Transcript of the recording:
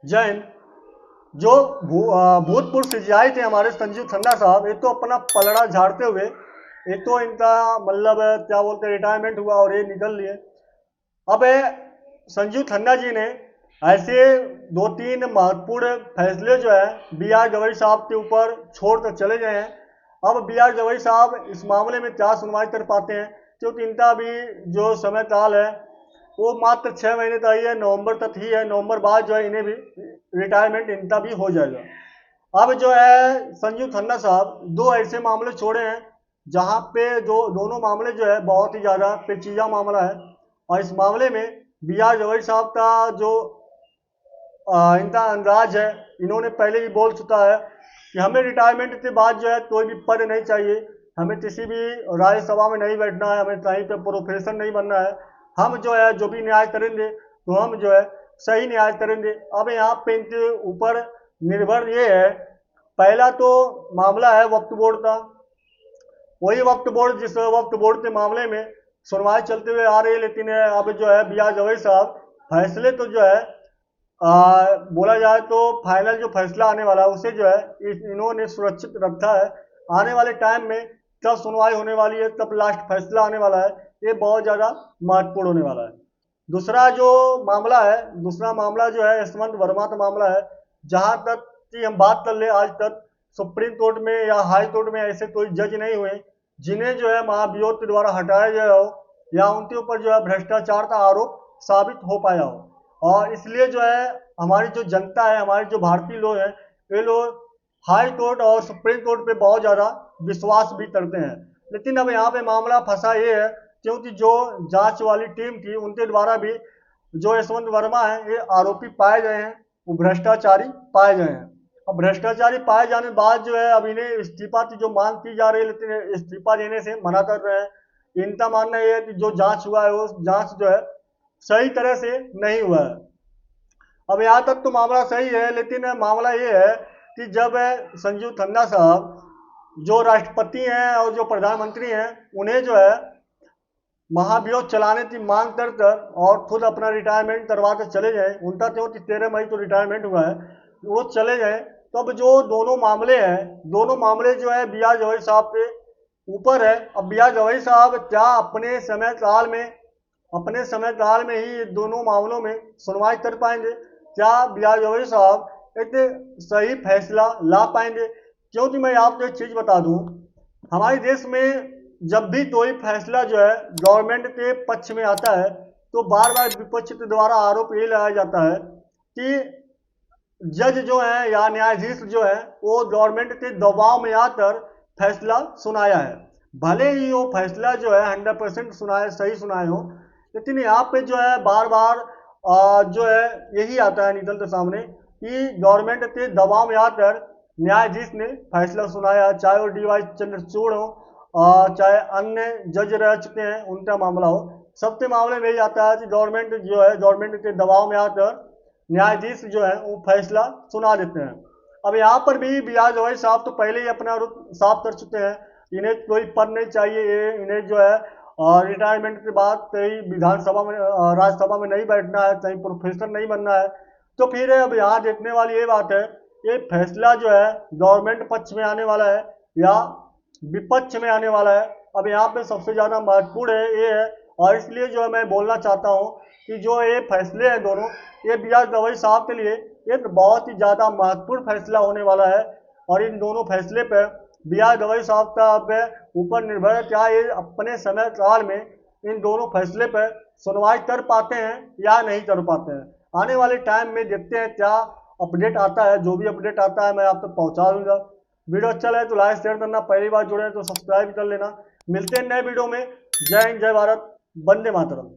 जय हिंद। जो भूतपूर्व सीजीआई थे हमारे संजीव खन्ना साहब, ये तो अपना पलड़ा झाड़ते हुए, ये तो इनका मतलब क्या बोलते हैं रिटायरमेंट हुआ और ये निकल लिए। अब संजीव खन्ना जी ने ऐसे दो तीन महत्वपूर्ण फैसले जो है बी आर गवई साहब के ऊपर छोड़ कर चले गए हैं। अब बी आर गवई साहब इस मामले में क्या सुनवाई कर पाते हैं, क्योंकि इनका भी जो समय काल है वो मात्र 6 महीने तक ही है, नवंबर तक ही है। नवंबर बाद जो है इन्हें भी रिटायरमेंट इनका भी हो जाएगा। अब जो है संजीव खन्ना साहब दो ऐसे मामले छोड़े हैं जहां पे दोनों मामले जो है बहुत ही ज़्यादा पेचीदा मामला है। और इस मामले में बी आर गवई साहब का जो इनका अंदाज है, इन्होंने पहले ही बोल चुका है कि हमें रिटायरमेंट के बाद जो है कोई भी पद नहीं चाहिए, हमें किसी भी राज्यसभा में नहीं बैठना है, हमें कहीं पे प्रोफेसर नहीं बनना है। हम जो है जो भी न्याय करेंगे तो हम जो है सही न्याय करेंगे। अब यहाँ पे इनके ऊपर निर्भर ये है, पहला तो मामला है वक्फ बोर्ड का। वही वक्फ बोर्ड जिस वक्फ बोर्ड के मामले में सुनवाई चलते हुए आ रही है, लेकिन अब जो है बी आर गवई साहब फैसले तो जो है बोला जाए तो फाइनल जो फैसला आने वाला है उसे जो है इन्होंने सुरक्षित रखा है। आने वाले टाइम में कब सुनवाई होने वाली है, कब लास्ट फैसला आने वाला है, ये बहुत ज़्यादा महत्वपूर्ण होने वाला है। दूसरा जो मामला है, दूसरा मामला जो है यशवंत वर्मा का मामला है। जहां तक कि हम बात कर ले, आज तक सुप्रीम कोर्ट में या हाई कोर्ट में ऐसे कोई जज नहीं हुए जिन्हें जो है महाभियोग के द्वारा हटाया गया हो या उनके ऊपर जो है भ्रष्टाचार का आरोप साबित हो पाया हो। और इसलिए जो है हमारी जो जनता है, हमारे जो भारतीय लोग हैं, ये लोग हाई कोर्ट और सुप्रीम कोर्ट पे बहुत ज़्यादा विश्वास भी करते हैं। लेकिन अब यहाँ पे मामला फंसा ये है क्योंकि जो जांच वाली टीम थी उनके द्वारा भी जो यशवंत वर्मा है ये आरोपी पाए गए हैं, वो भ्रष्टाचारी पाए गए हैं। अब भ्रष्टाचारी पाए जाने के बाद जो है अब इन्हें इस्तीफा की जो मांग की जा रही है, लेकिन इस्तीफा देने से मना कर रहे हैं। इनका मानना यह है कि जो जांच हुआ है वो जांच जो है सही तरह से नहीं हुआ है। अब यहाँ तक तो मामला सही है, लेकिन मामला ये है कि जब संजीव खन्ना साहब जो राष्ट्रपति हैं और जो प्रधानमंत्री हैं उन्हें जो है महाभियोग चलाने की मांग कर कर और खुद अपना रिटायरमेंट करवा कर चले गए, उनका क्योंकि 13 मई को रिटायरमेंट हुआ है, वो चले गए। तो अब जो दोनों मामले हैं, दोनों मामले जो है बी आर गवई साहब के ऊपर है। अब बी आर गवई साहब क्या अपने समय काल में ही दोनों मामलों में सुनवाई कर पाएंगे? क्या बी आर गवई साहब एक सही फैसला ला पाएंगे? क्योंकि मैं आपको एक चीज़ बता दूं, हमारे देश में जब भी कोई फैसला जो है गवर्नमेंट के पक्ष में आता है तो बार बार विपक्ष के द्वारा आरोप ये लगाया जाता है कि जज जो है या न्यायाधीश जो है वो गवर्नमेंट के दबाव में आकर फैसला सुनाया है। भले ही वो फैसला जो है 100% सुनाए, सही सुनाए हो, लेकिन यहाँ पे जो है बार बार जो है यही आता है निकल के सामने कि गवर्नमेंट के दबाव में आकर न्यायाधीश ने फैसला सुनाया, चाहे वो डी वाई चंद्रचूड़ हो चाहे अन्य जज रह चुके हैं उनका मामला हो। सबके मामले में यही आता है कि गवर्नमेंट जो है गवर्नमेंट के दबाव में आकर न्यायाधीश जो है वो फैसला सुना देते हैं। अब यहाँ पर भी बी आर गवई साहब तो पहले ही अपना रुख साफ कर चुके हैं, इन्हें कोई पद नहीं चाहिए, इन्हें जो है रिटायरमेंट के बाद कहीं विधानसभा में राज्यसभा में नहीं बैठना है, कहीं प्रोफेसर नहीं बनना है। तो फिर अब यहाँ देखने वाली ये बात है, ये फैसला जो है गवर्नमेंट पक्ष में आने वाला है या विपक्ष में आने वाला है। अब यहाँ पे सबसे ज़्यादा महत्वपूर्ण है ये है, और इसलिए जो है मैं बोलना चाहता हूँ कि जो ये फैसले हैं दोनों, ये बी आर गवई साहब के लिए एक बहुत ही ज़्यादा महत्वपूर्ण फैसला होने वाला है। और इन दोनों फैसले पर बी आर गवई साहब का ऊपर निर्भर है क्या ये अपने समय काल में इन दोनों फैसले पर सुनवाई कर पाते हैं या नहीं कर पाते हैं। आने वाले टाइम में देखते हैं क्या अपडेट आता है, जो भी अपडेट आता है मैं आप तक पहुँचा दूंगा। वीडियो अच्छा लगे तो लाइक शेयर करना, पहली बार जुड़े तो सब्सक्राइब कर लेना। मिलते हैं नए वीडियो में। जय हिंद, जय भारत, वंदे मातरम।